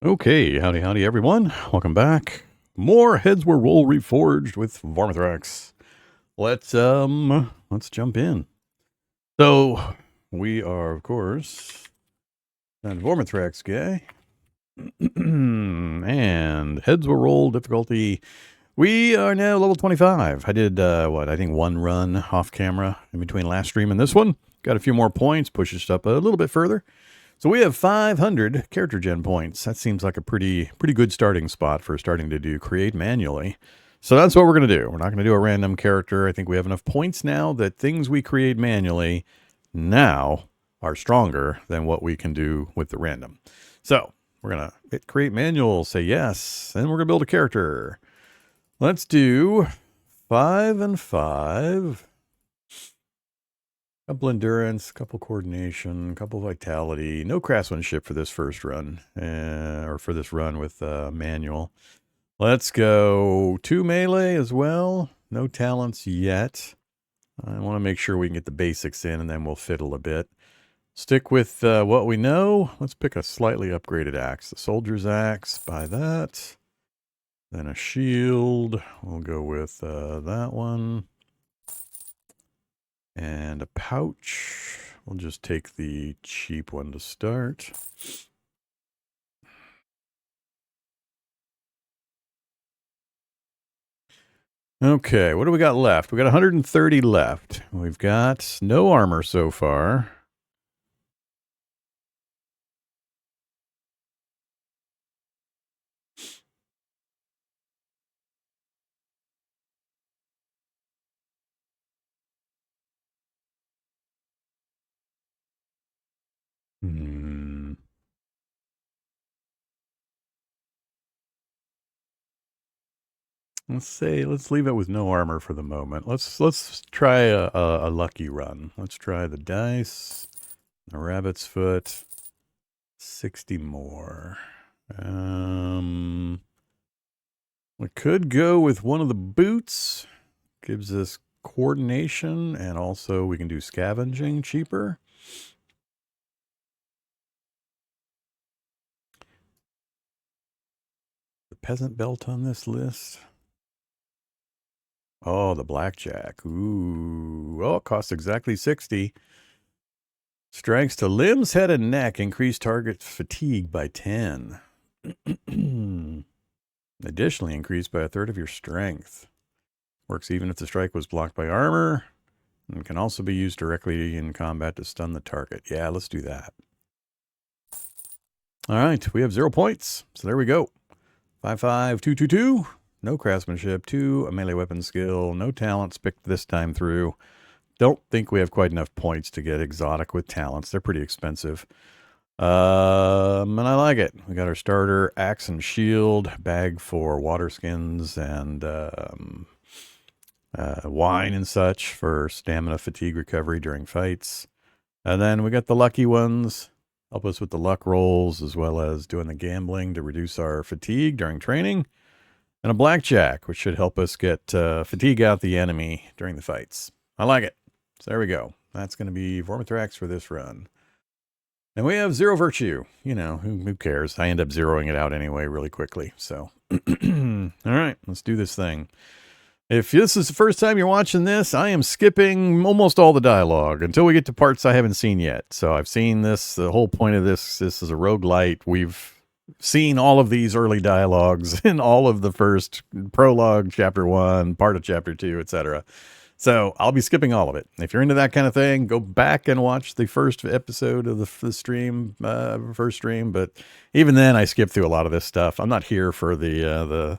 Okay, howdy everyone. Welcome back. More Heads Were Roll Reforged with Vorm. Let's jump in. So we are, of course, that Vormithrax guy. And Heads Were Roll difficulty. We are now level 25. I did I think one run off camera in between last stream and this one. Got a few more points, pushes it up a little bit further. So we have 500 character gen points. That seems like a pretty good starting spot for starting to do create manually. So that's what we're going to do. We're not going to do a random character. I think we have enough points now that things we create manually now are stronger than what we can do with the random. So we're going to hit create manual, say yes, and we're going to build a character. Let's do 5 and 5. Couple endurance, couple coordination, couple vitality. No craftsmanship for this first run, or for this run with manual. Let's go 2 melee as well. No talents yet. I want to make sure we can get the basics in, and then we'll fiddle a bit. Stick with what we know. Let's pick a slightly upgraded axe. The soldier's axe, buy that. Then a shield. We'll go with that one. And a pouch. We'll just take the cheap one to start. Okay, what do we got left? We got 130 left. We've got no armor so far. Let's leave it with no armor for the moment. Let's try a lucky run. Let's try the dice, the rabbit's foot, 60 more. We could go with one of the boots. Gives us coordination, and also we can do scavenging cheaper. The peasant belt on this list. Oh, the blackjack. Ooh. Oh, it costs exactly 60. Strengths to limbs, head, and neck. Increase target fatigue by 10. Additionally, increased by 1/3 of your strength. Works even if the strike was blocked by armor. And can also be used directly in combat to stun the target. Yeah, let's do that. All right, we have 0 points. So there we go. 5, 5, 2, 2, 2. No craftsmanship. 2, a melee weapon skill. No talents picked this time through. Don't think we have quite enough points to get exotic with talents. They're pretty expensive. And I like it. We got our starter, axe and shield, bag for water skins and wine and such for stamina fatigue recovery during fights. And then we got the lucky ones. Help us with the luck rolls as well as doing the gambling to reduce our fatigue during training. And a blackjack, which should help us get fatigue out the enemy during the fights. I like it. So there we go. That's going to be Vormithrax for this run. And we have 0 virtue. You know, who cares? I end up zeroing it out anyway really quickly. So, all right, let's do this thing. If this is the first time you're watching this, I am skipping almost all the dialogue until we get to parts I haven't seen yet. So I've seen this. The whole point of this is a roguelite. We've seen all of these early dialogues in all of the first prologue, chapter 1, part of chapter 2, etc. So I'll be skipping all of it. If you're into that kind of thing, go back and watch the first episode of the stream, first stream. But even then, I skip through a lot of this stuff. I'm not here for the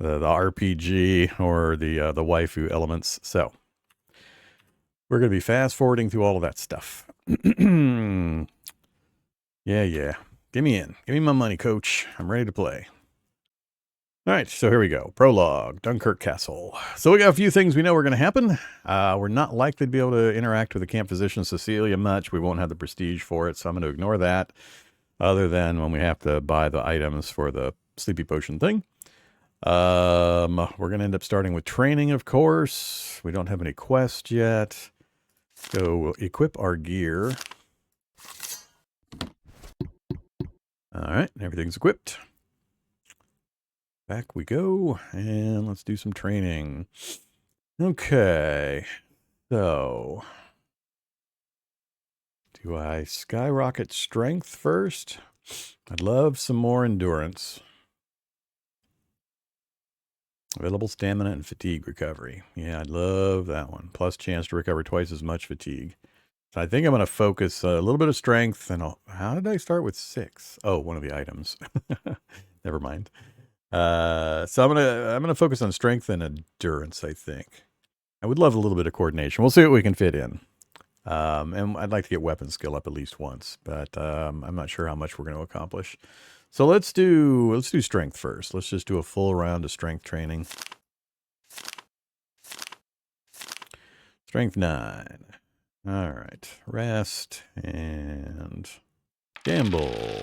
RPG or the waifu elements. So we're going to be fast forwarding through all of that stuff. Yeah. Give me my money, coach. I'm ready to play. All right, so here we go. Prologue, Dunkirk Castle. So we got a few things we know are going to happen. We're not likely to be able to interact with the camp physician Cecilia much. We won't have the prestige for it, so I'm going to ignore that, other than when we have to buy the items for the sleepy potion thing. We're going to end up starting with training, of course. We don't have any quests yet. So we'll equip our gear. All right, everything's equipped. Back we go, and let's do some training. Okay, so do I skyrocket strength first? I'd love some more endurance. Available stamina and fatigue recovery. Yeah, I'd love that one. Plus chance to recover twice as much fatigue. So I think I'm going to focus a little bit of strength. And how did I start with 6? Oh, one of the items. Never mind. So I'm gonna focus on strength and endurance. I think I would love a little bit of coordination. We'll see what we can fit in. And I'd like to get weapon skill up at least once, but I'm not sure how much we're going to accomplish. So let's do strength first. Let's just do a full round of strength training. Strength 9. All right. Rest and gamble.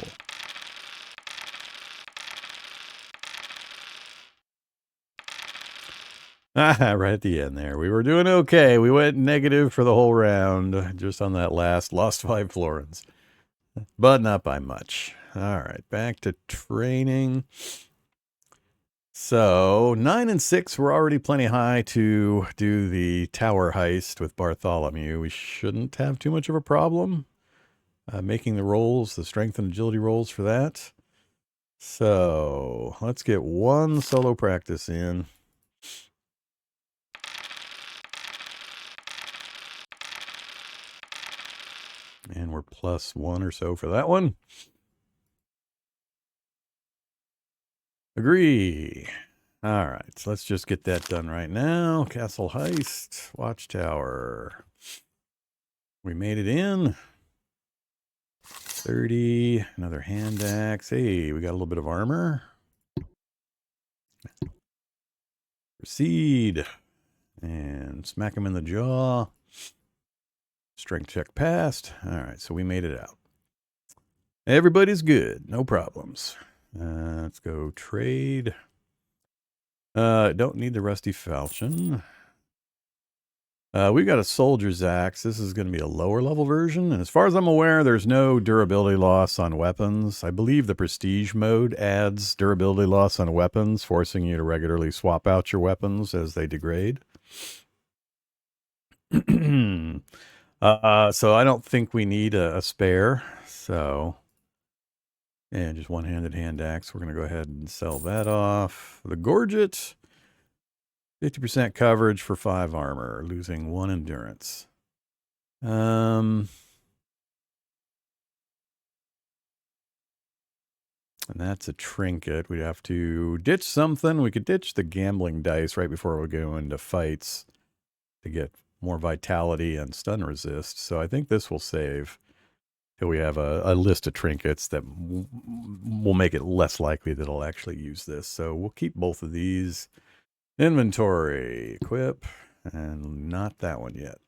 Right at the end there. We were doing okay. We went negative for the whole round, just on that last. Lost 5 florins. But not by much. All right, back to training. So 9 and 6 were already plenty high to do the tower heist with Bartholomew. We shouldn't have too much of a problem making the rolls, the strength and agility rolls for that. So let's get one solo practice in. And we're +1 or so for that one. Agree. All right, so let's just get that done right now. Castle heist, watchtower. We made it in. 30, another hand axe. Hey, we got a little bit of armor. Proceed. And smack him in the jaw. Strength check passed. All right, so we made it out. Everybody's good. No problems. Let's go trade. Don't need the rusty falchion. We've got a soldier's axe. This is going to be a lower level version. And as far as I'm aware, there's no durability loss on weapons. I believe the prestige mode adds durability loss on weapons, forcing you to regularly swap out your weapons as they degrade. So I don't think we need a spare. So, and just one-handed hand axe. We're going to go ahead and sell that off. The gorget. 50% coverage for 5 armor, losing 1 endurance. And that's a trinket. We'd have to ditch something. We could ditch the gambling dice right before we go into fights to get more vitality and stun resist. So I think this will save till we have a list of trinkets that will make it less likely that it'll actually use this. So we'll keep both of these. Inventory, equip, and not that one yet.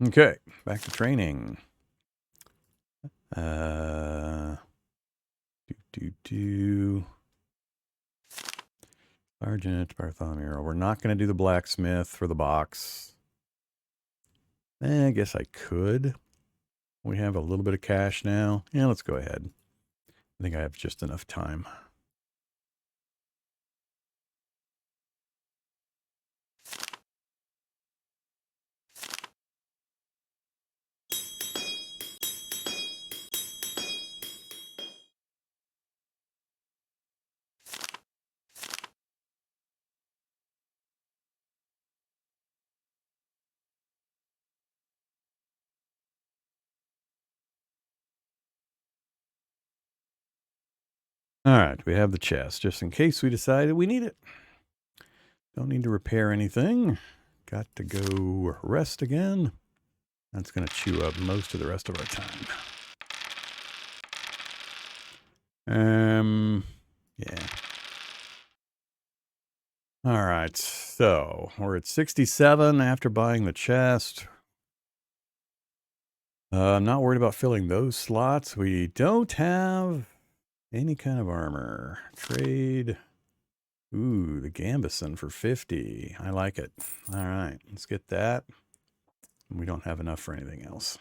Okay, back to training. Sergeant Bartholomew. We're not going to do the blacksmith for the box. I guess I could. We have a little bit of cash now. Yeah, let's go ahead. I think I have just enough time. All right, we have the chest, just in case we decided we need it. Don't need to repair anything. Got to go rest again. That's going to chew up most of the rest of our time. Yeah. All right, so we're at 67 after buying the chest. I'm not worried about filling those slots. We don't have any kind of armor. Trade. Ooh, the Gambison for 50. I like it. All right, let's get that. We don't have enough for anything else.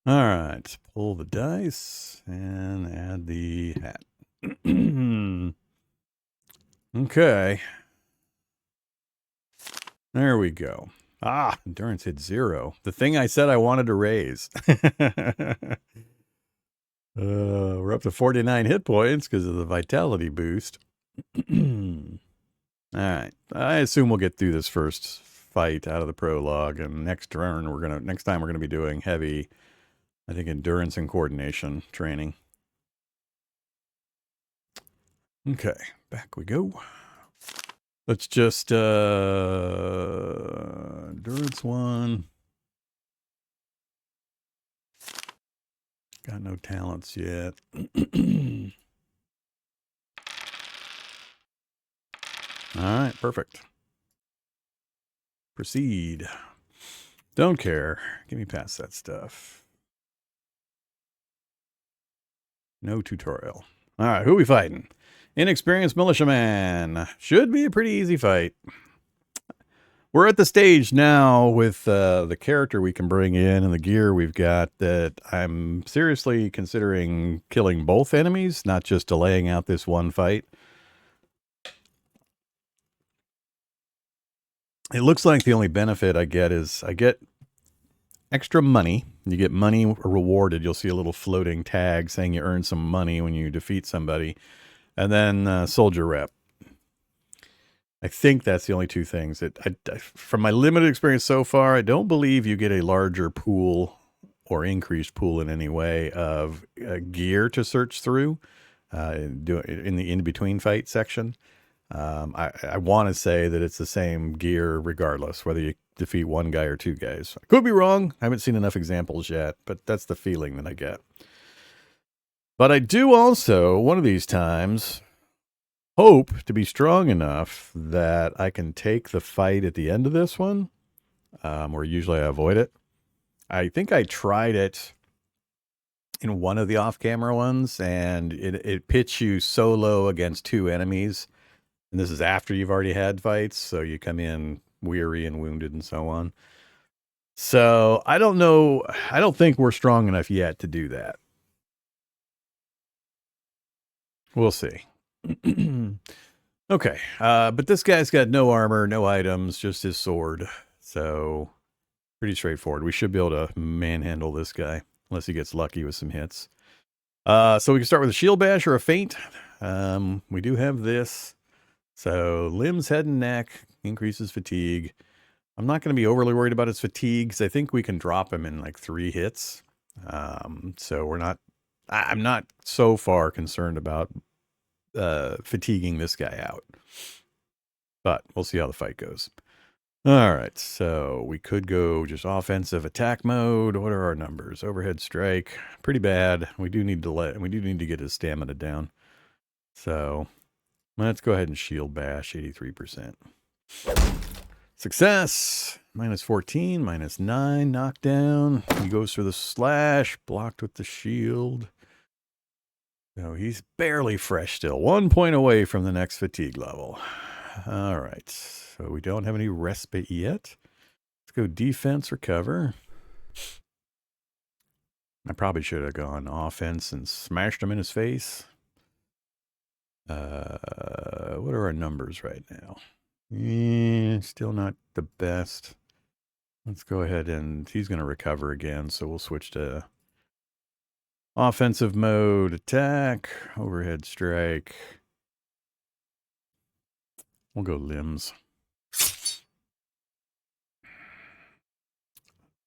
All right, pull the dice and add the hat. Okay. There we go. Ah, endurance hit 0. The thing I said I wanted to raise. We're up to 49 hit points because of the vitality boost. All right. I assume we'll get through this first fight out of the prologue, and next time we're gonna be doing heavy, I think, endurance and coordination training. Okay, back we go. Let's just endurance 1. Got no talents yet. All right, perfect. Proceed. Don't care. Get me past that stuff. No tutorial. All right, who are we fighting? Inexperienced militiaman. Should be a pretty easy fight. We're at the stage now with the character we can bring in and the gear we've got that I'm seriously considering killing both enemies, not just delaying out this one fight. It looks like the only benefit I get is I get extra money. You get money rewarded. You'll see a little floating tag saying you earn some money when you defeat somebody. And then soldier rep. I think that's the only two things. From my limited experience so far, I don't believe you get a larger pool or increased pool in any way of gear to search through in the in-between fight section. I want to say that it's the same gear regardless, whether you defeat one guy or two guys. I could be wrong. I haven't seen enough examples yet, but that's the feeling that I get. But I do also, one of these times, hope to be strong enough that I can take the fight at the end of this one, where usually I avoid it. I think I tried it in one of the off-camera ones, and it pits you solo against two enemies. And this is after you've already had fights, so you come in weary and wounded and so on. So I don't know. I don't think we're strong enough yet to do that. We'll see. Okay, but this guy's got no armor, no items, just his sword. So pretty straightforward. We should be able to manhandle this guy, unless he gets lucky with some hits. So we can start with a shield bash or a feint. We do have this. So limbs, head, and neck increases fatigue. I'm not going to be overly worried about his fatigue because I think we can drop him in like 3 hits. So I'm not so far concerned about fatiguing this guy out. But we'll see how the fight goes. All right, so we could go just offensive attack mode. What are our numbers? Overhead strike, pretty bad. We do need to get his stamina down. So let's go ahead and shield bash 83%. Success. -14, -9 knockdown. He goes for the slash, blocked with the shield. So he's barely fresh still. 1 point away from the next fatigue level. All right. So we don't have any respite yet. Let's go defense, recover. I probably should have gone offense and smashed him in his face. What are our numbers right now? Still not the best. Let's go ahead and he's going to recover again. So we'll switch to offensive mode, attack, overhead strike. We'll go limbs.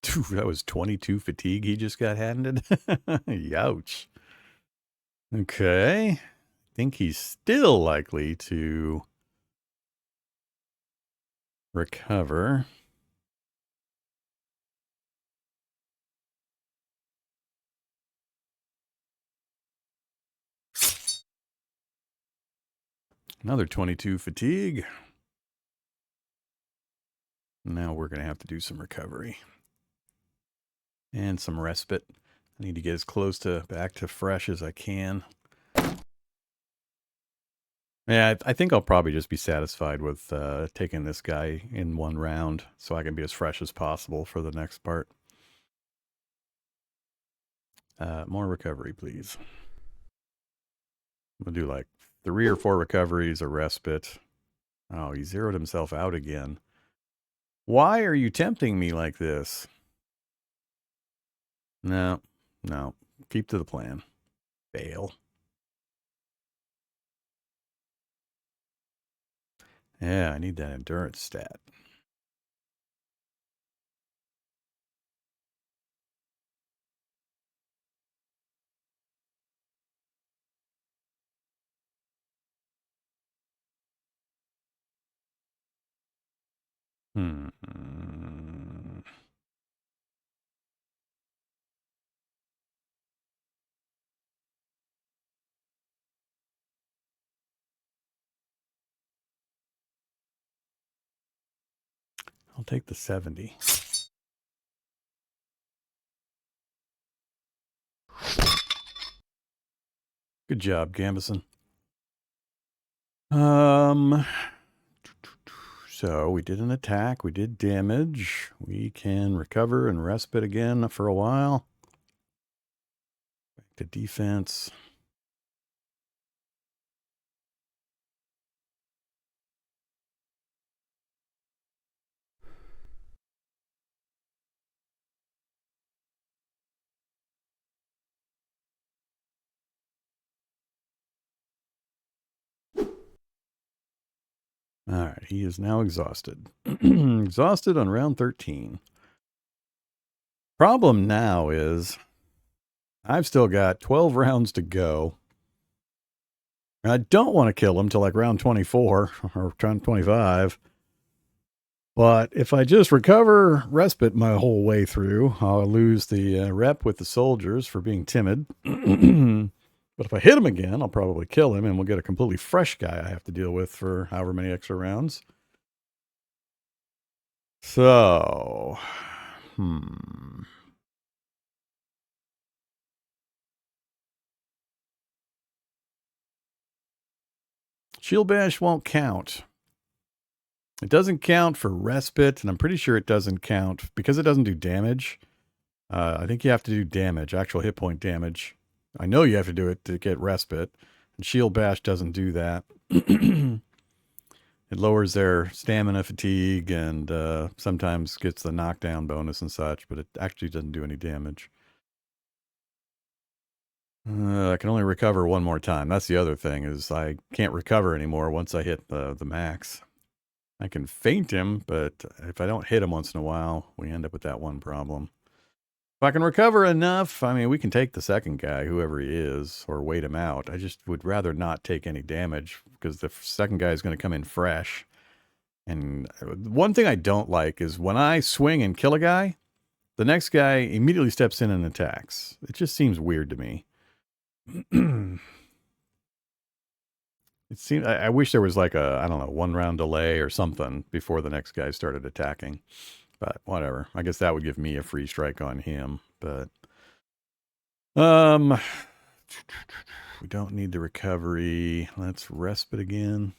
Dude, that was 22 fatigue he just got handed. Youch. Okay. I think he's still likely to recover. Another 22 fatigue. Now we're going to have to do some recovery. And some respite. I need to get as close to back to fresh as I can. Yeah, I think I'll probably just be satisfied with taking this guy in one round so I can be as fresh as possible for the next part. More recovery, please. We'll do like 3 or 4 recoveries, a respite. Oh, he zeroed himself out again. Why are you tempting me like this? No, no. Keep to the plan. Fail. Yeah, I need that endurance stat. Hmm. I'll take the 70. Good job, Gambison. So we did an attack, we did damage. We can recover and respite again for a while. Back to defense. All right, he is now exhausted. Exhausted on round 13. Problem now is I've still got 12 rounds to go. I don't want to kill him till like round 24 or round 25. But if I just recover respite my whole way through, I'll lose the rep with the soldiers for being timid. But if I hit him again, I'll probably kill him and we'll get a completely fresh guy I have to deal with for however many extra rounds. So, Shield Bash won't count. It doesn't count for respite, and I'm pretty sure it doesn't count because it doesn't do damage. I think you have to do damage, actual hit point damage. I know you have to do it to get respite, and Shield Bash doesn't do that. It lowers their stamina fatigue and sometimes gets the knockdown bonus and such, but it actually doesn't do any damage. I can only recover one more time. That's the other thing, is I can't recover anymore once I hit the max. I can feint him, but if I don't hit him once in a while, we end up with that one problem. If I can recover enough, I mean, we can take the second guy, whoever he is, or wait him out. I just would rather not take any damage because the second guy is going to come in fresh. And one thing I don't like is when I swing and kill a guy, the next guy immediately steps in and attacks. It just seems weird to me. It seems, I wish there was like a, I don't know, 1 round delay or something before the next guy started attacking. But whatever. I guess that would give me a free strike on him. But we don't need the recovery. Let's respite again.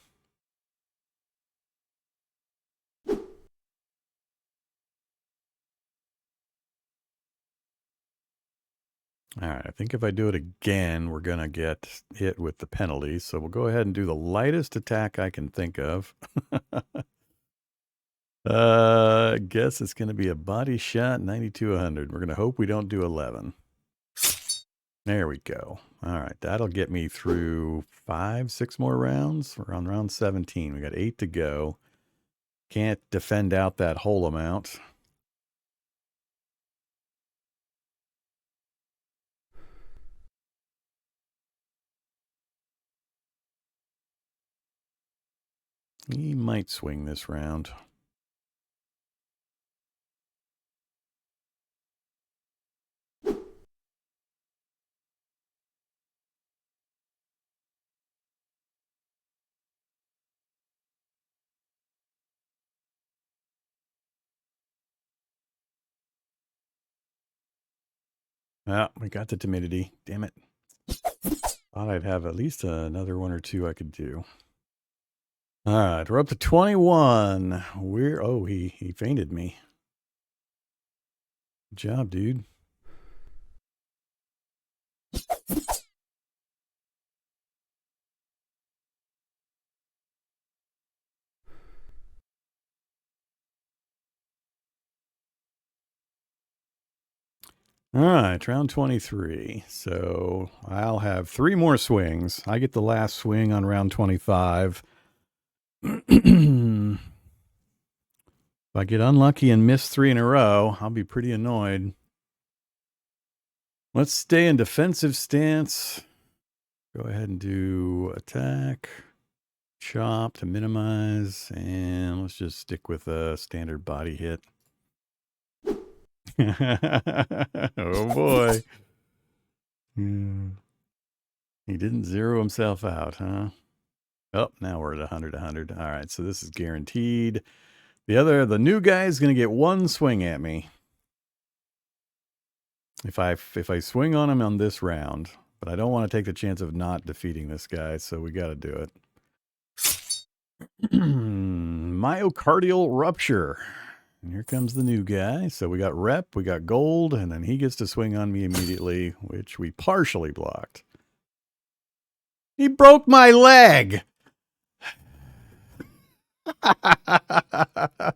All right, I think if I do it again, we're going to get hit with the penalty. So we'll go ahead and do the lightest attack I can think of. I guess it's going to be a body shot, 92-100. We're going to hope we don't do 11. There we go. All right, that'll get me through 5, 6 more rounds. We're on round 17. We got 8 to go. Can't defend out that whole amount. He might swing this round. Ah, we got the timidity. Damn it. Thought I'd have at least another 1 or 2 I could do. All right, we're up to 21. He fainted me. Good job, dude. All right, round 23. So I'll have 3 more swings. I get the last swing on round 25. If I get unlucky and miss 3 in a row, I'll be pretty annoyed. Let's stay in defensive stance. Go ahead and do attack, chop to minimize, and let's just stick with a standard body hit. Oh boy. Yeah. He didn't zero himself out, huh? Oh, now we're at 100. All right, so this is guaranteed. The new guy is going to get 1 swing at me. If I swing on him on this round, but I don't want to take the chance of not defeating this guy, so we got to do it. Myocardial rupture. And here comes the new guy. So we got rep, we got gold, and then he gets to swing on me immediately, which we partially blocked. He broke my leg. I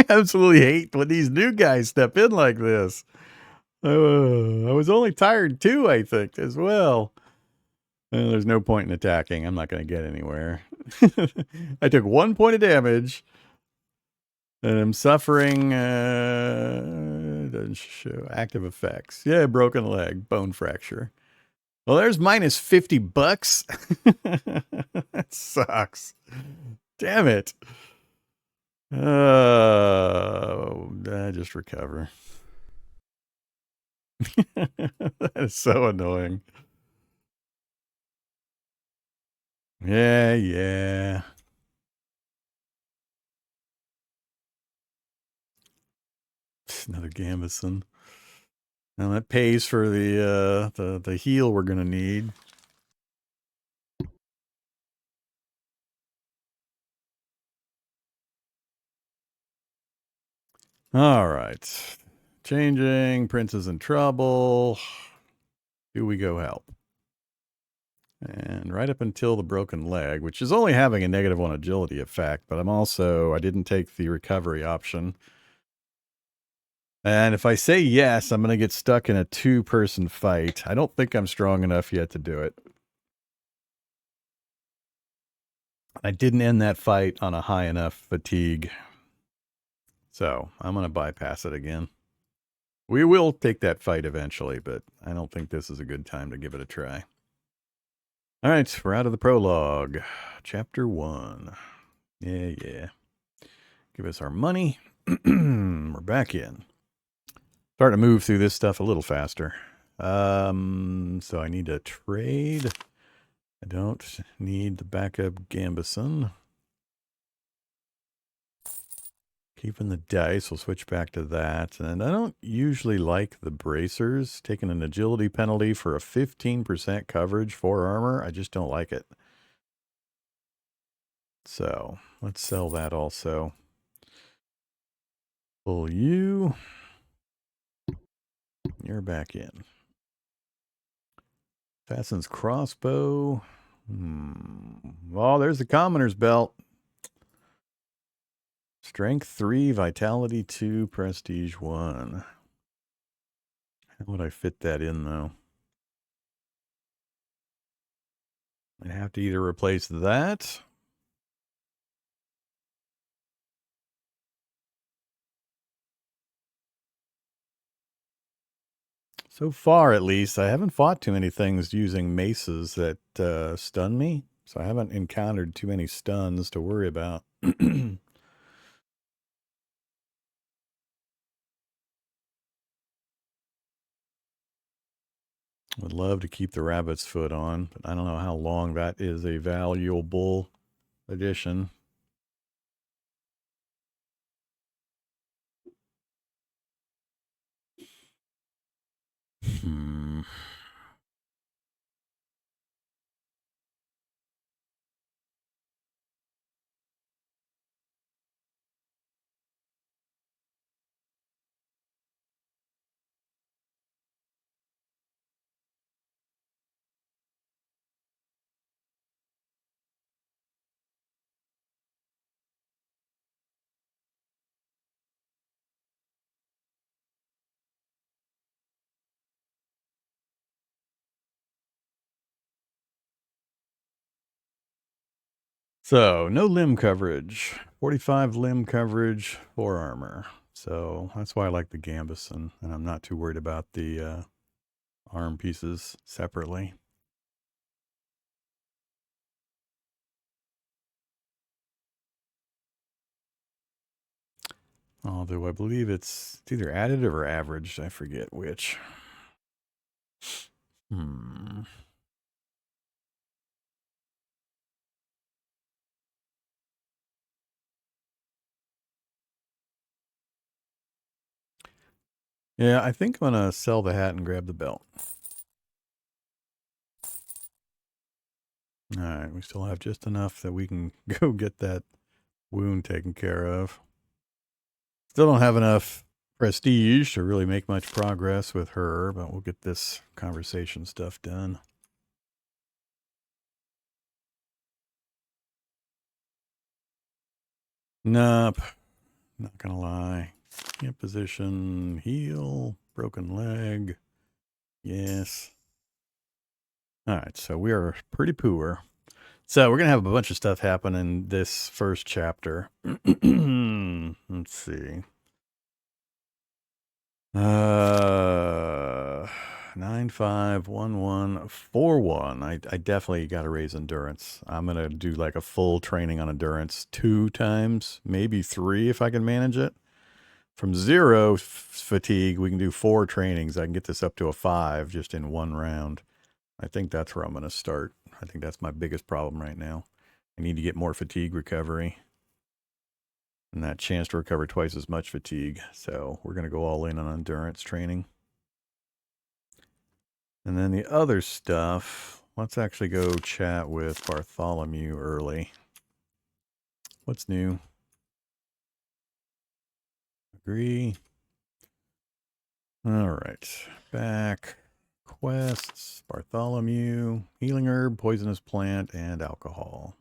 absolutely hate when these new guys step in like this. I was only tired too, I think, as well. There's no point in attacking. I'm not going to get anywhere. I took 1 point of damage. And I'm suffering, doesn't show active effects. Yeah, broken leg, bone fracture. Well, there's minus $50. That sucks. Damn it. Just recover. That is so annoying. Yeah. Another Gambison. And that pays for the heal we're gonna need. All right. Changing. Prince is in trouble. Do we go help? And right up until the broken leg, which is only having a -1 agility effect, but I didn't take the recovery option. And if I say yes, I'm going to get stuck in a 2-person fight. I don't think I'm strong enough yet to do it. I didn't end that fight on a high enough fatigue. So I'm going to bypass it again. We will take that fight eventually, but I don't think this is a good time to give it a try. All right, we're out of the prologue. Chapter 1. Yeah. Give us our money. We're back in. Starting to move through this stuff a little faster. So I need to trade. I don't need the backup Gambison. Keeping the dice, we'll switch back to that. And I don't usually like the bracers. Taking an agility penalty for a 15% coverage for armor. I just don't like it. So let's sell that also. Pull you. You're back in. Fastens crossbow. Well, there's the commoner's belt. Strength 3, vitality 2, prestige 1. How would I fit that in, though? I have to either replace that. So far, at least, I haven't fought too many things using maces that stun me. So I haven't encountered too many stuns to worry about. Would love to keep the rabbit's foot on, but I don't know how long that is a valuable addition. So, no limb coverage. 45 limb coverage for armor. So, that's why I like the gambeson, and I'm not too worried about the arm pieces separately. Although I believe it's either additive or averaged. I forget which. Hmm. Yeah, I think I'm going to sell the hat and grab the belt. All right, we still have just enough that we can go get that wound taken care of. Still don't have enough prestige to really make much progress with her, but we'll get this conversation stuff done. Nope. Not gonna lie. Camp position, heel, broken leg. Yes. All right, so we are pretty poor. So we're gonna have a bunch of stuff happen in this first chapter. Let's see. 951141. I definitely got to raise endurance. I'm gonna do like a full training on endurance 2 times, maybe 3 if I can manage it. From 0 fatigue, we can do 4 trainings. I can get this up to a 5 just in 1 round. I think that's where I'm gonna start. I think that's my biggest problem right now. I need to get more fatigue recovery. And that chance to recover twice as much fatigue. So we're going to go all in on endurance training. And then the other stuff, let's actually go chat with Bartholomew early. What's new? Agree. All right. Back. Quests. Bartholomew. Healing herb, poisonous plant, and alcohol.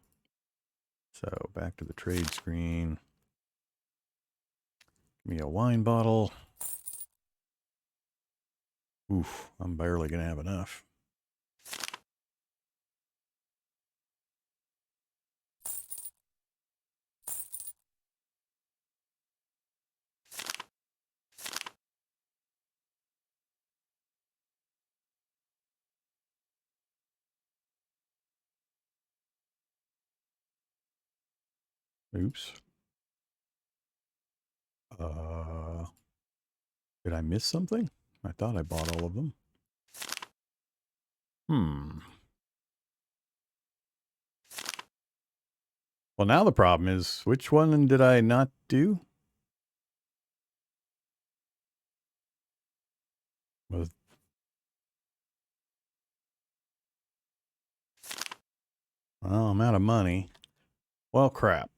So back to the trade screen. Give me a wine bottle. Oof, I'm barely going to have enough. Oops. Did I miss something? I thought I bought all of them. Well, now the problem is, which one did I not do? Was Well, I'm out of money. Well, crap.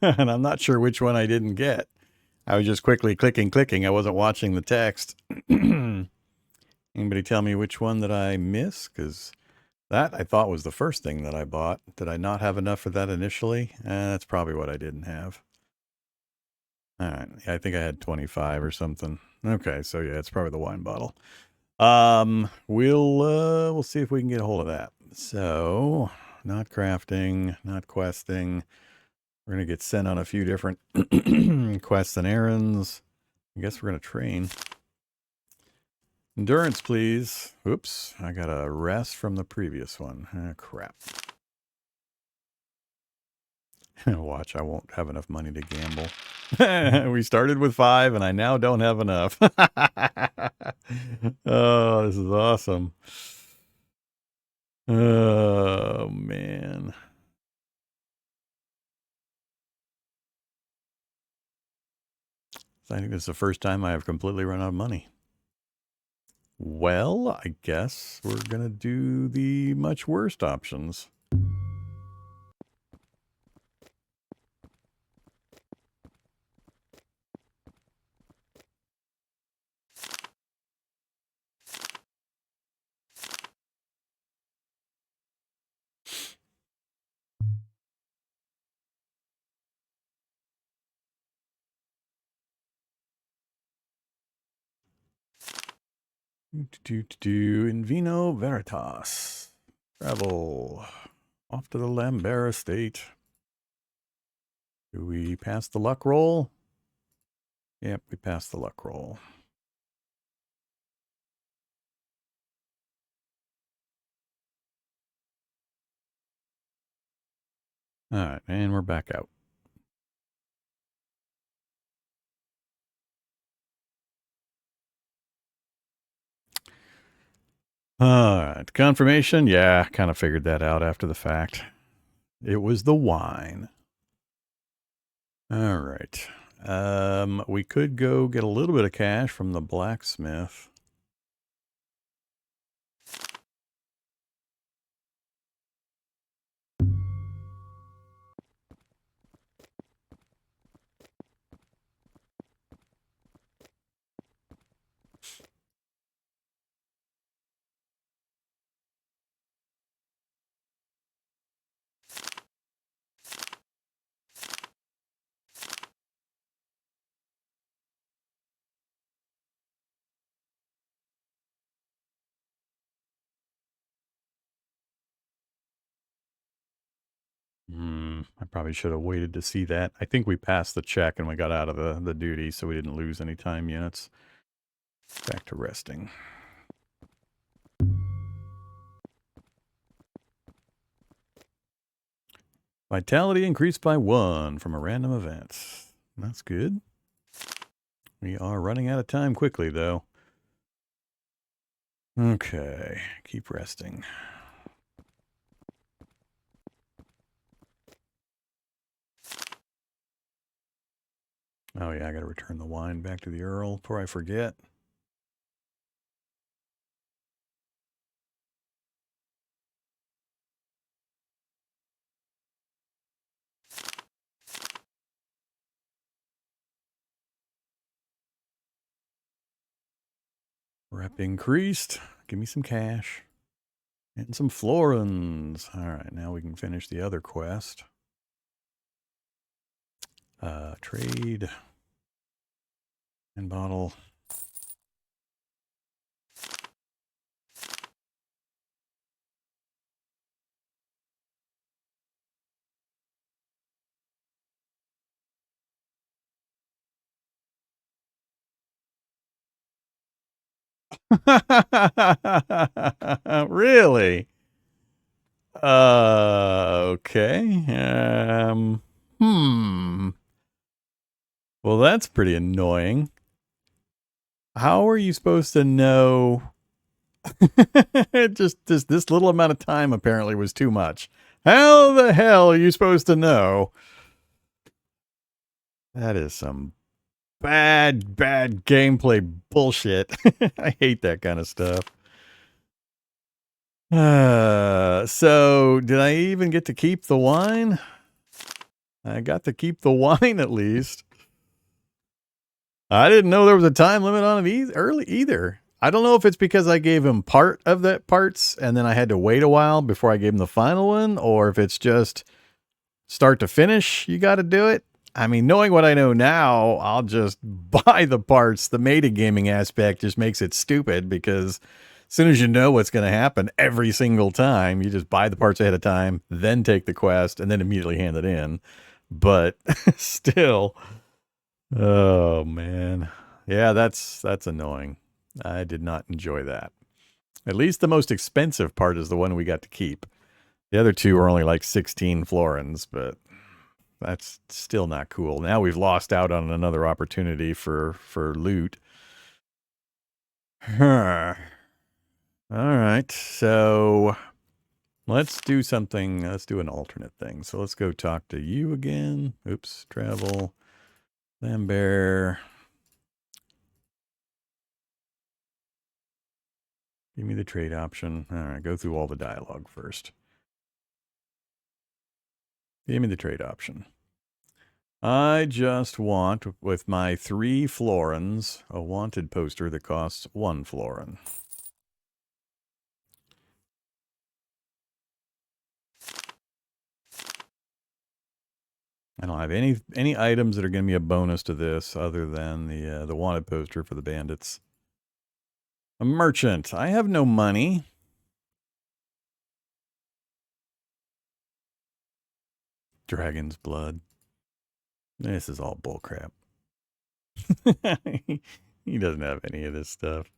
And I'm not sure which one I didn't get. I was just quickly clicking. I wasn't watching the text. Anybody tell me which one that I missed? Because that I thought was the first thing that I bought. Did I not have enough for that initially? That's probably what I didn't have. All right. Yeah, I think I had 25 or something. Okay, so yeah, it's probably the wine bottle. We'll see if we can get a hold of that. So, not crafting, not questing. We're gonna get sent on a few different quests and errands. I guess we're gonna train. Endurance, please. Oops, I got a rest from the previous one. Ah, crap. Watch, I won't have enough money to gamble. We started with 5 and I now don't have enough. Oh, this is awesome. Oh, man. I think this is the first time I have completely run out of money. Well, I guess we're going to do the much worst options. In vino veritas. Travel off to the Lambert estate. Do we pass the luck roll? Yep, we passed the luck roll. All right, and we're back out. All right, confirmation. Yeah, kind of figured that out after the fact. It was the wine. All right. We could go get a little bit of cash from the blacksmith. I probably should have waited to see that. I think we passed the check and we got out of the duty, so we didn't lose any time units. Back to resting. Vitality increased by 1 from a random event. That's good. We are running out of time quickly, though. Okay, keep resting. Oh yeah, I gotta return the wine back to the Earl before I forget. Rep increased. Give me some cash. And some florins. Alright, now we can finish the other quest. Trade. And bottle. Really? Okay. Well, that's pretty annoying. How are you supposed to know? just this little amount of time apparently was too much. How the hell are you supposed to know? That is some bad gameplay bullshit. I hate that kind of stuff. So did I even get to keep the wine? I got to keep the wine at least. I didn't know there was a time limit on it either. I don't know if it's because I gave him part of that parts and then I had to wait a while before I gave him the final one, or if it's just start to finish, you got to do it. I mean, knowing what I know now, I'll just buy the parts. The meta gaming aspect just makes it stupid because as soon as you know what's going to happen every single time, you just buy the parts ahead of time, then take the quest, and then immediately hand it in. But still, oh man. Yeah, that's annoying. I did not enjoy that. At least the most expensive part is the one we got to keep. The other two are only like 16 florins, but that's still not cool. Now we've lost out on another opportunity for loot. Huh. All right, so let's do something. Let's do an alternate thing. So let's go talk to you again. Oops, travel. Lambert. Give me the trade option. All right, go through all the dialogue first. Give me the trade option. I just want, with my 3 florins, a wanted poster that costs 1 florin. I don't have any items that are going to be a bonus to this other than the wanted poster for the bandits. A merchant. I have no money. Dragon's blood. This is all bullcrap. He doesn't have any of this stuff.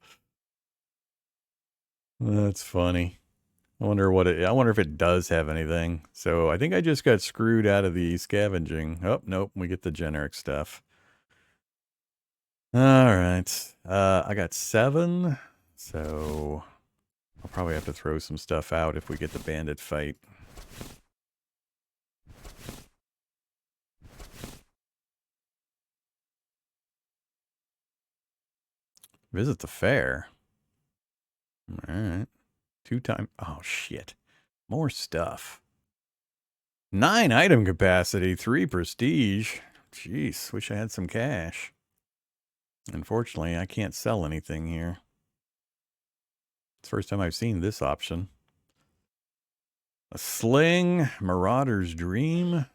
That's funny. I wonder if it does have anything. So I think I just got screwed out of the scavenging. Oh, nope, we get the generic stuff. All right. I got 7. So I'll probably have to throw some stuff out if we get the bandit fight. Visit the fair. All right. 2 times. Oh, shit. More stuff. 9 item capacity, 3 prestige. Jeez, wish I had some cash. Unfortunately, I can't sell anything here. It's the first time I've seen this option. A sling, Marauder's Dream,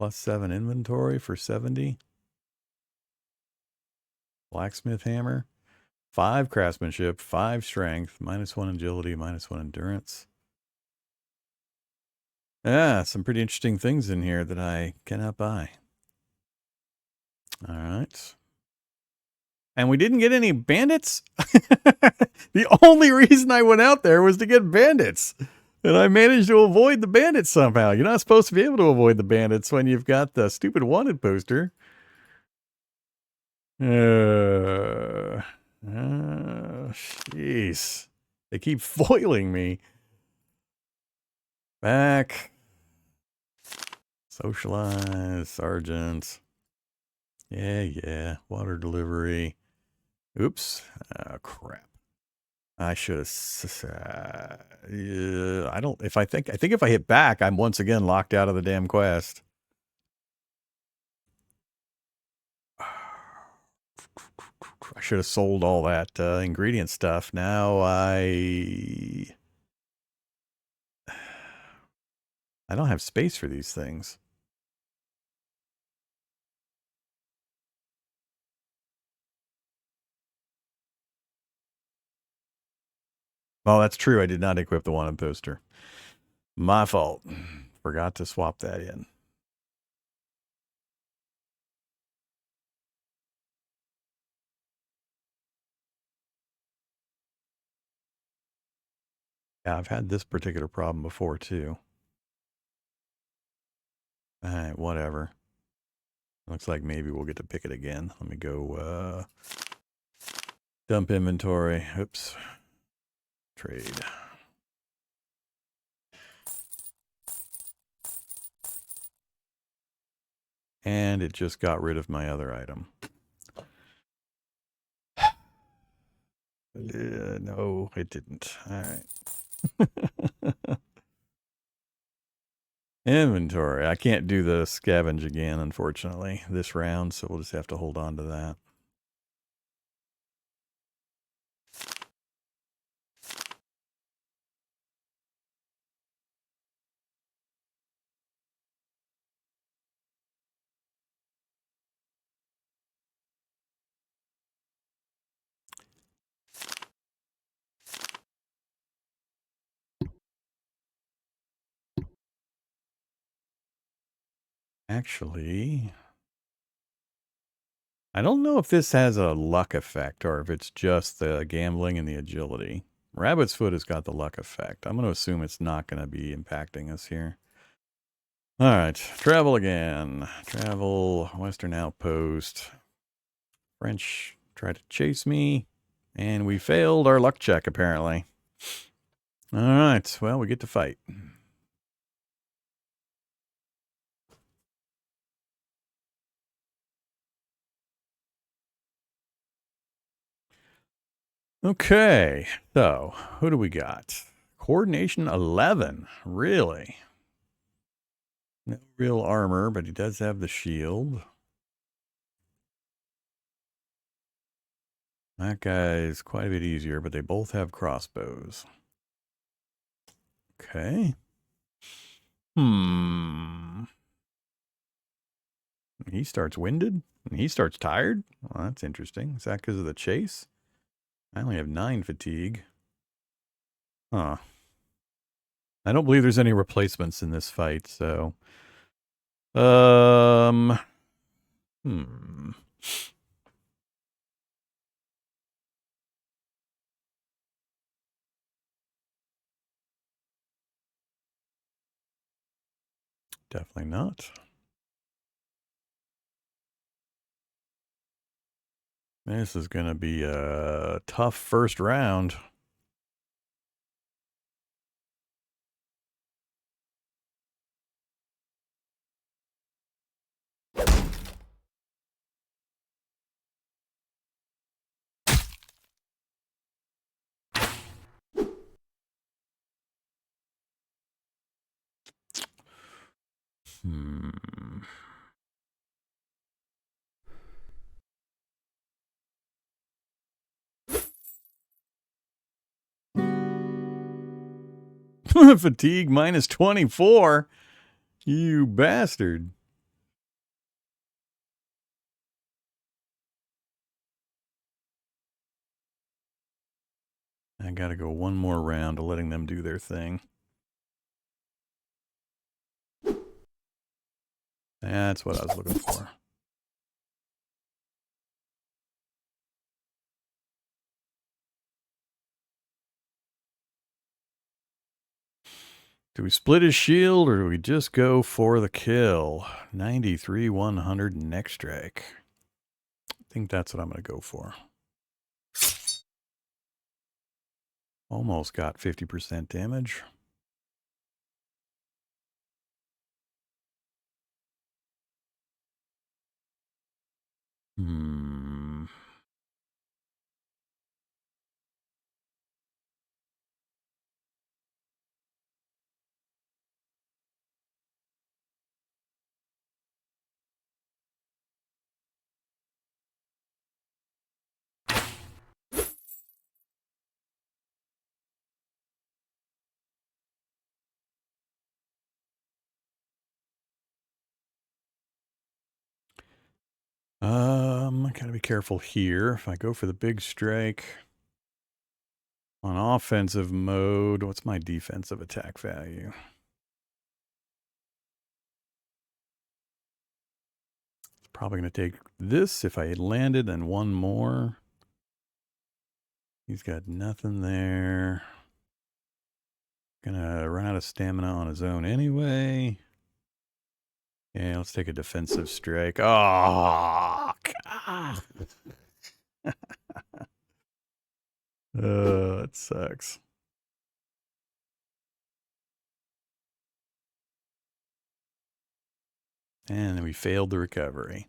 +7 inventory for 70. Blacksmith hammer, 5 craftsmanship, 5 strength, -1 agility, -1 endurance. Yeah, some pretty interesting things in here that I cannot buy. All right. And we didn't get any bandits? The only reason I went out there was to get bandits. And I managed to avoid the bandits somehow. You're not supposed to be able to avoid the bandits when you've got the stupid wanted poster. Jeez. They keep foiling me. Back. Socialize. Sergeant. Yeah. Water delivery. Oops. Oh, crap. I should have. I think if I hit back, I'm once again locked out of the damn quest. I should have sold all that ingredient stuff. Now I don't have space for these things. Oh, that's true. I did not equip the wanted poster. My fault. Forgot to swap that in. Yeah, I've had this particular problem before too. All right, whatever. Looks like maybe we'll get to pick it again. Let me go dump inventory. Oops. Trade. And it just got rid of my other item. No, it didn't. All right. Inventory. I can't do the scavenge again, unfortunately, this round, so we'll just have to hold on to that. Actually, I don't know if this has a luck effect or if it's just the gambling and the agility. Rabbit's Foot has got the luck effect. I'm going to assume it's not going to be impacting us here. All right, travel again. Travel, Western Outpost. French try to chase me, and we failed our luck check, apparently. All right, well, we get to fight. Okay, so who do we got? Coordination 11, really? No real armor, but he does have the shield. That guy's quite a bit easier, but they both have crossbows. Okay. He starts winded, and he starts tired. Well, that's interesting. Is that because of the chase? I only have 9 fatigue. Huh. I don't believe there's any replacements in this fight, so... Hmm. Definitely not. This is going to be a tough first round. Hmm. Fatigue minus 24. You bastard. I got to go one more round of letting them do their thing. That's what I was looking for. Do we split his shield or do we just go for the kill? 93, 100 next strike. I think that's what I'm going to go for. Almost got 50% damage. Hmm. I gotta be careful here. If I go for the big strike on offensive mode, what's my defensive attack value? It's probably gonna take this if I had landed and one more. He's got nothing there. Gonna run out of stamina on his own anyway. Yeah, let's take a defensive strike. Oh, God. That sucks. And we failed the recovery.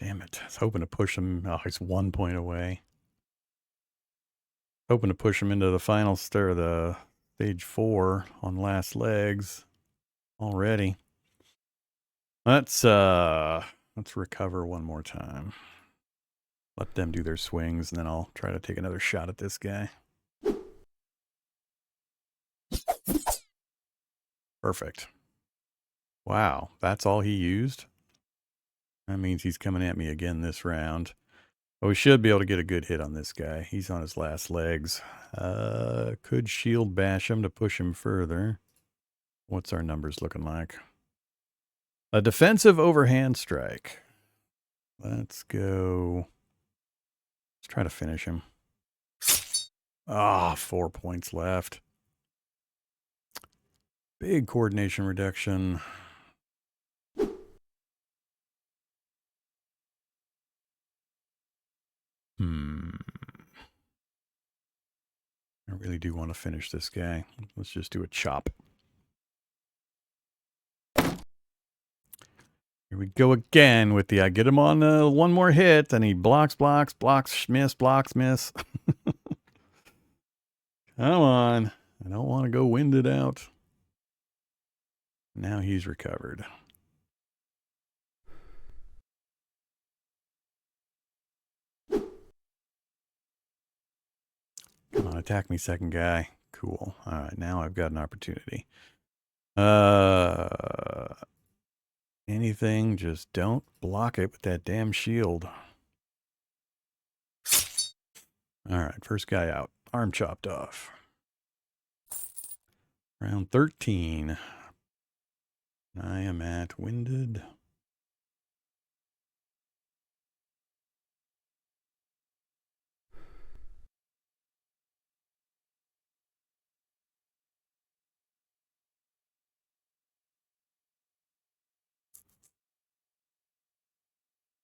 Damn it. I was hoping to push him. Oh, he's 1 point away. Hoping to push him into the final the stage 4 on last legs already. Let's recover one more time. Let them do their swings, and then I'll try to take another shot at this guy. Perfect. Wow, that's all he used? That means he's coming at me again this round. But we should be able to get a good hit on this guy. He's on his last legs. Could shield bash him to push him further. What's our numbers looking like? A defensive overhand strike. Let's go. Let's try to finish him. Ah, 4 points left. Big coordination reduction. I really do want to finish this guy. Let's just do a chop. Here we go again with the I get him on one more hit, and he blocks, miss. Come on. I don't want to go winded out. Now he's recovered. Come on, attack me, second guy. Cool. All right, now I've got an opportunity. Anything, just don't block it with that damn shield. All right, first guy out. Arm chopped off. Round 13. I am at winded.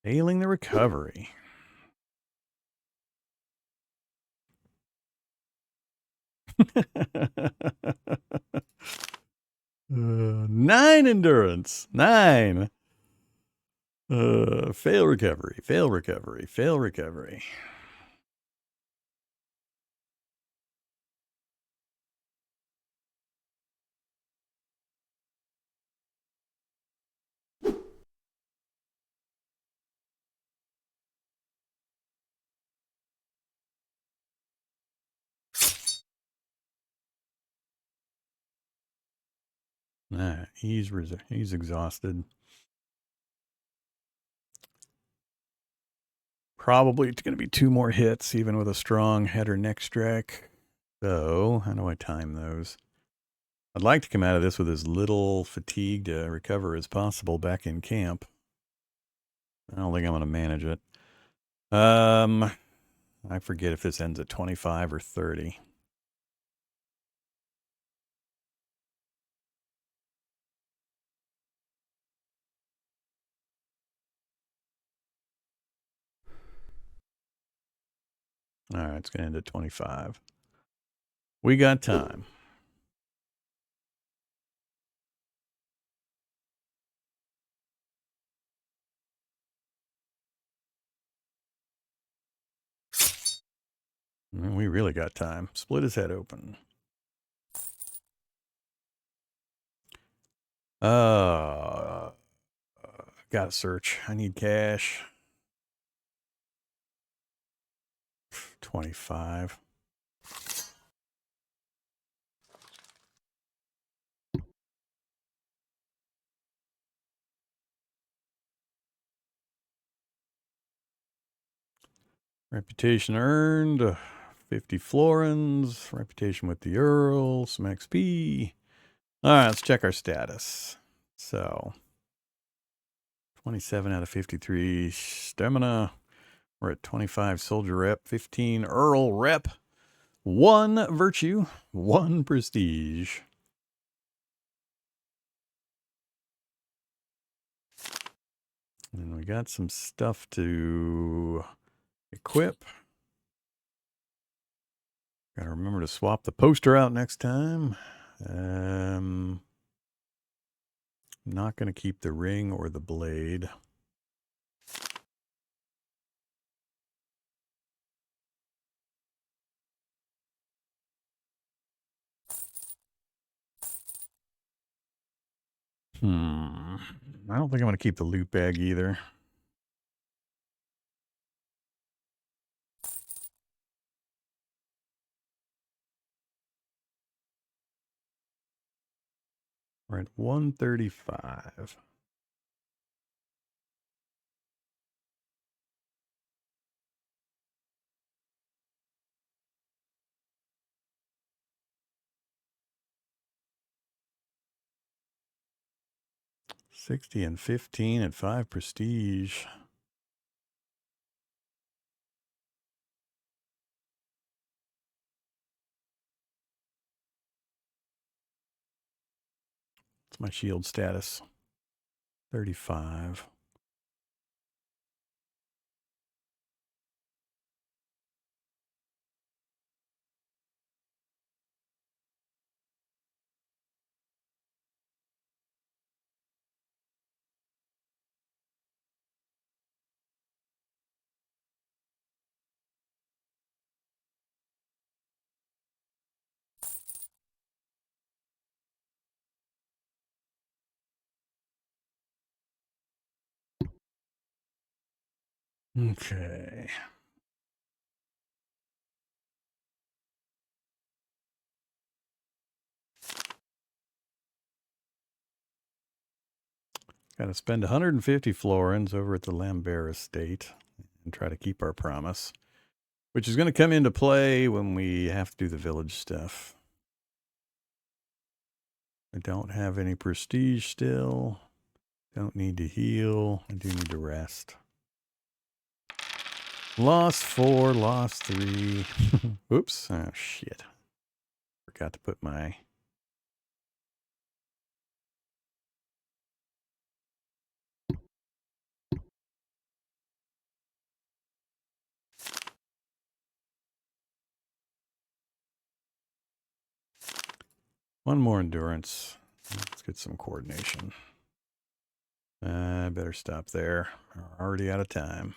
Failing the recovery. Nine endurance. 9. Fail recovery. Fail recovery. Fail recovery. Nah, he's exhausted. Probably it's going to be 2 more hits, even with a strong head or neck strike. So, how do I time those? I'd like to come out of this with as little fatigue to recover as possible back in camp. I don't think I'm going to manage it. I forget if this ends at 25 or 30. All right, it's going to end at 25. We got time. We really got time. Split his head open. Gotta search. I need cash. 25. Reputation earned. 50 florins. Reputation with the Earl. Some XP. All right, let's check our status. So, 27 out of 53 stamina. We're at 25 soldier rep, 15 Earl rep, 1 virtue, 1 prestige. And we got some stuff to equip. Gotta remember to swap the poster out next time. Not gonna keep the ring or the blade. I don't think I'm gonna keep the loot bag either. We're at 135. $60 and $15 at 5 prestige. What's my shield status? 35. Okay. Got to spend 150 florins over at the Lambert estate and try to keep our promise. which is going to come into play when we have to do the village stuff. I don't have any prestige still. Don't need to heal. I do need to rest. Lost 4, lost 3. Oops. Oh, shit. Forgot to put my... One more endurance. Let's get some coordination. I better stop there. We're already out of time.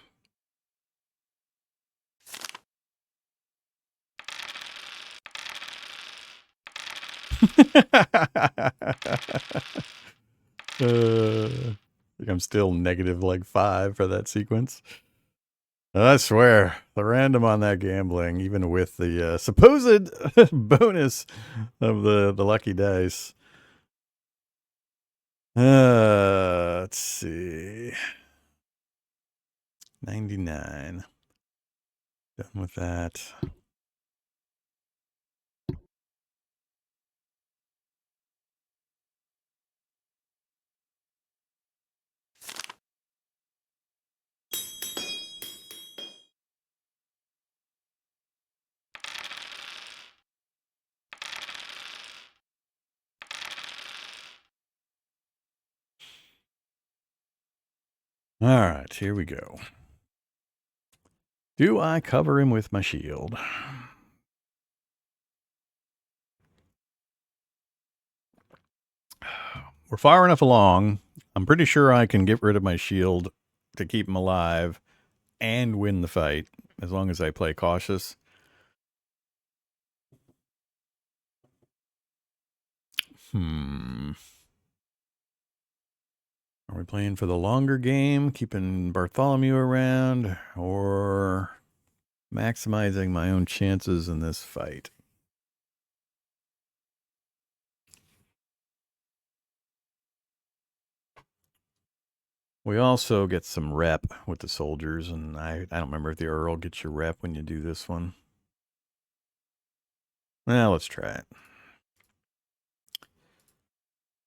I think I'm still negative like 5 for that sequence. I swear, the random on that gambling, even with the supposed bonus of the lucky dice. Let's see. 99. Done with that. All right, here we go. Do I cover him with my shield? We're far enough along. I'm pretty sure I can get rid of my shield to keep him alive and win the fight, as long as I play cautious. Are we playing for the longer game, keeping Bartholomew around, or maximizing my own chances in this fight? We also get some rep with the soldiers, and I don't remember if the Earl gets your rep when you do this one. Well, let's try it.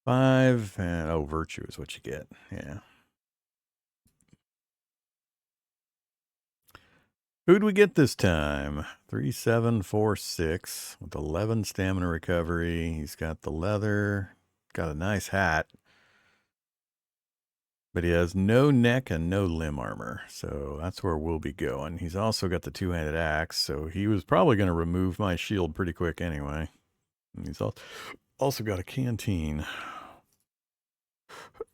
5, and oh, virtue is what you get. Yeah. Who'd we get this time? 3, 7, 4, 6 with 11 stamina recovery. He's got the leather, got a nice hat, but he has no neck and no limb armor. So that's where we'll be going. He's also got the two-handed axe, so he was probably going to remove my shield pretty quick anyway. And he's also got a canteen.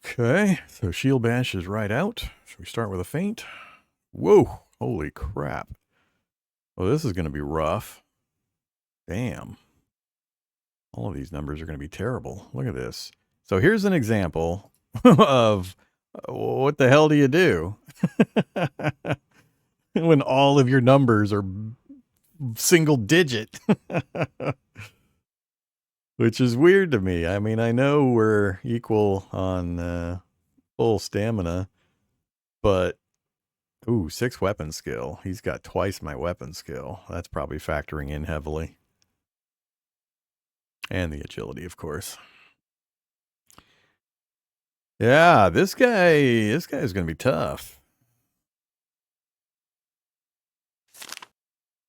Okay, so shield bash is right out. Should we start with a feint? Whoa, holy crap. Well, this is going to be rough. Damn. All of these numbers are going to be terrible. Look at this. So here's an example of what the hell do you do when all of your numbers are single digit, which is weird to me. I mean, I know we're equal on full stamina, but ooh, 6 weapon skill. He's got twice my weapon skill. That's probably factoring in heavily. And the agility, of course. Yeah, this guy's going to be tough.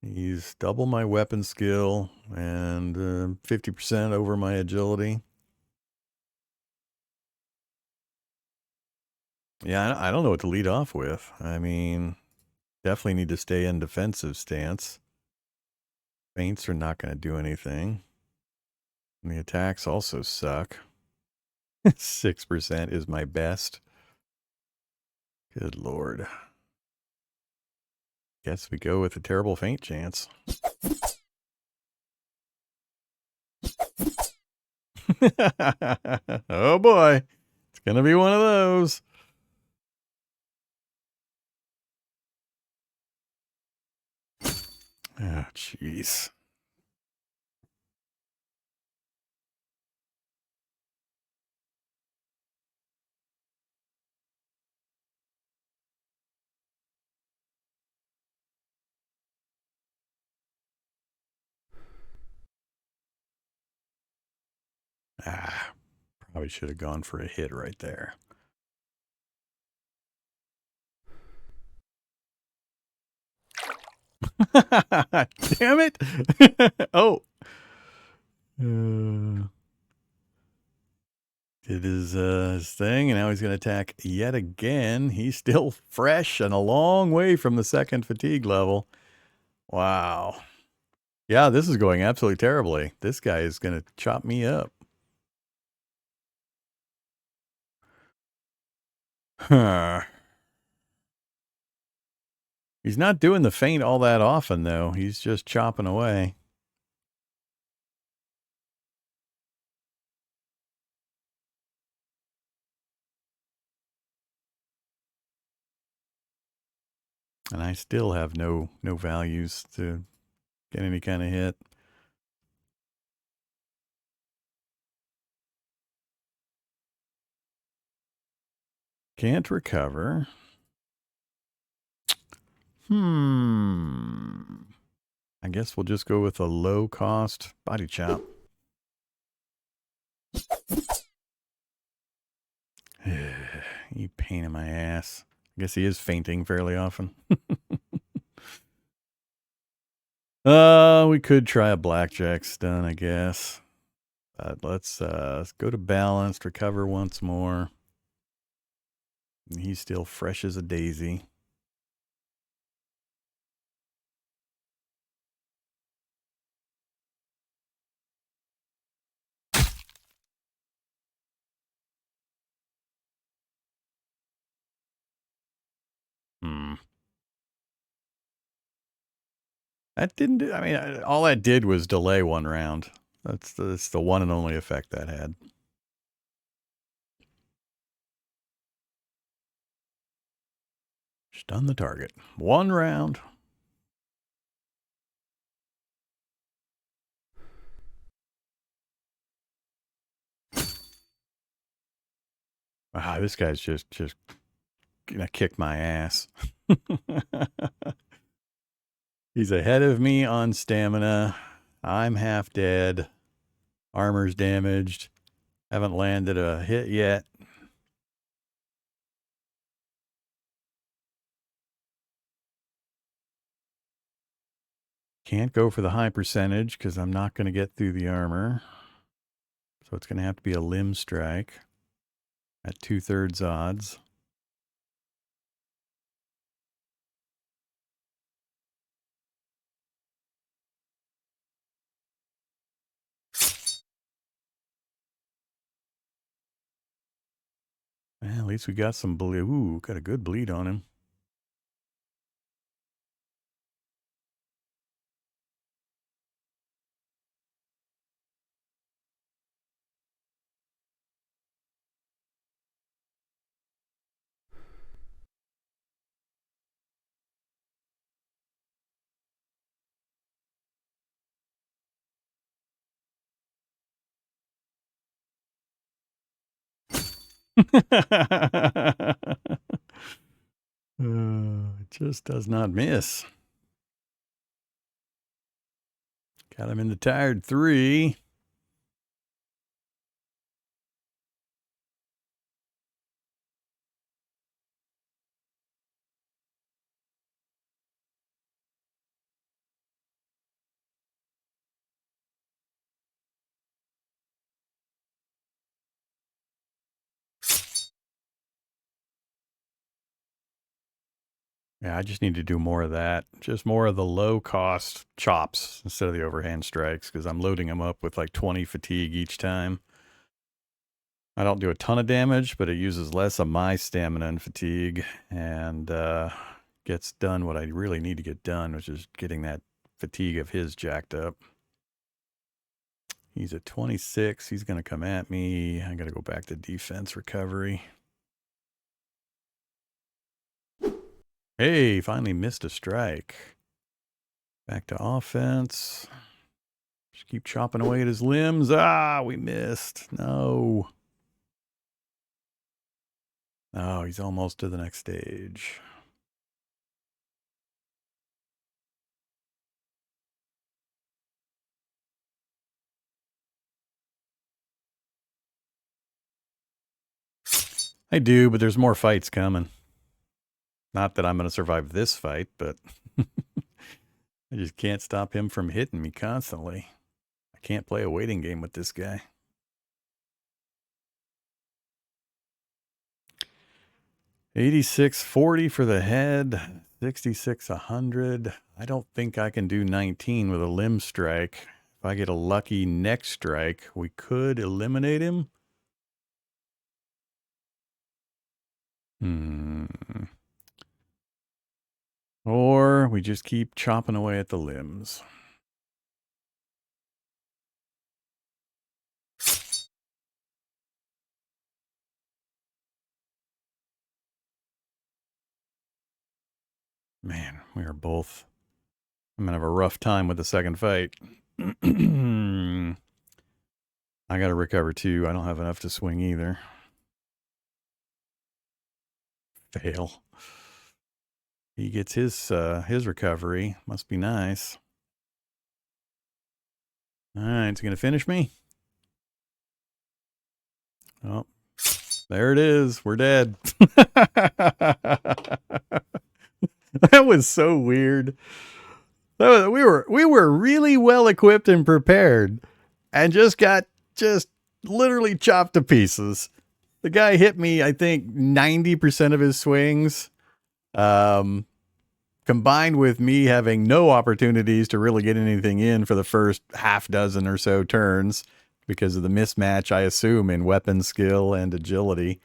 He's double my weapon skill and 50% over my agility. Yeah, I don't know what to lead off with. I mean, definitely need to stay in defensive stance. Feints are not going to do anything. And the attacks also suck. 6% is my best. Good Lord. Guess we go with a terrible feint chance. Oh boy. It's going to be one of those. Oh, jeez. Ah, probably should have gone for a hit right there. Damn it! Oh. Did his thing, and now he's going to attack yet again. He's still fresh and a long way from the second fatigue level. Wow. Yeah, this is going absolutely terribly. This guy is going to chop me up. Huh. He's not doing the feint all that often, though. He's just chopping away. And I still have no values to get any kind of hit. Can't recover. I guess we'll just go with a low-cost body chop. You pain in my ass. I guess he is fainting fairly often. We could try a blackjack stun, I guess. But let's go to balanced, recover once more. He's still fresh as a daisy. That didn't do, I mean, all that did was delay one round. That's the one and only effect that had. Stun the target. One round. This guy's just gonna kick my ass. He's ahead of me on stamina. I'm half dead. Armor's damaged. Haven't landed a hit yet. Can't go for the high percentage because I'm not going to get through the armor. So it's going to have to be a limb strike at 2/3 odds. Well, at least we got some bleed. Ooh, got a good bleed on him. It just does not miss. Got him in the tired 3. Yeah, I just need to do more of that. Just more of the low-cost chops instead of the overhand strikes because I'm loading them up with like 20 fatigue each time. I don't do a ton of damage, but it uses less of my stamina and fatigue and gets done what I really need to get done, which is getting that fatigue of his jacked up. He's at 26. He's going to come at me. I got to go back to defense recovery. Hey, finally missed a strike. Back to offense. Just keep chopping away at his limbs. Ah, we missed. No. Oh, he's almost to the next stage. I do, but there's more fights coming. Not that I'm going to survive this fight, but I just can't stop him from hitting me constantly. I can't play a waiting game with this guy. $86.40 for the head, $66.100. I don't think I can do 19 with a limb strike. If I get a lucky next strike, we could eliminate him. Or we just keep chopping away at the limbs. Man, we are both... I'm going to have a rough time with the second fight. I got to recover too. I don't have enough to swing either. Fail. He gets his recovery. Must be nice. All right, it's going to finish me. Oh, there it is. We're dead. That was so weird. We were really well equipped and prepared, and just got literally chopped to pieces. The guy hit me, I think, 90% of his swings, combined with me having no opportunities to really get anything in for the first half dozen or so turns because of the mismatch, I assume, in weapon skill and agility,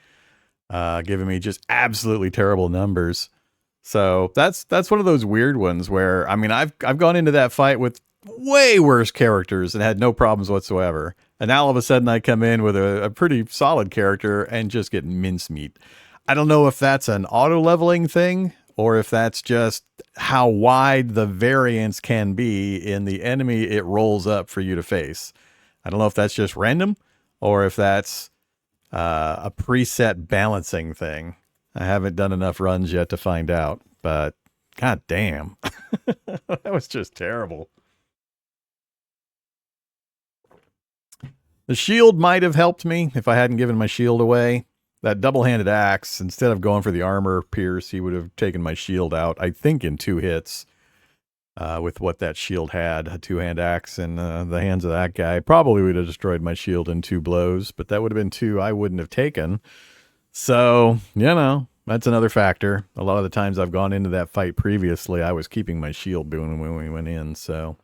giving me just absolutely terrible numbers. So that's one of those weird ones where, I mean, I've gone into that fight with way worse characters and had no problems whatsoever. And now all of a sudden I come in with a pretty solid character and just get mincemeat. I don't know if that's an auto leveling thing or if that's just how wide the variance can be in the enemy it rolls up for you to face. I don't know if that's just random or if that's a preset balancing thing. I haven't done enough runs yet to find out, but god damn. That was just terrible. The shield might have helped me if I hadn't given my shield away. That double-handed axe, instead of going for the armor pierce, he would have taken my shield out, I think, in 2 hits. With what that shield had, a 2-hand axe in the hands of that guy. Probably would have destroyed my shield in 2 blows, but that would have been 2 I wouldn't have taken. So, you know, that's another factor. A lot of the times I've gone into that fight previously, I was keeping my shield when we went in. So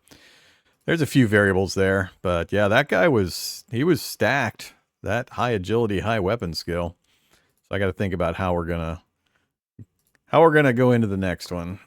there's a few variables there. But yeah, that guy was stacked. That high agility, high weapon skill. So I got to think about how we're gonna go into the next one.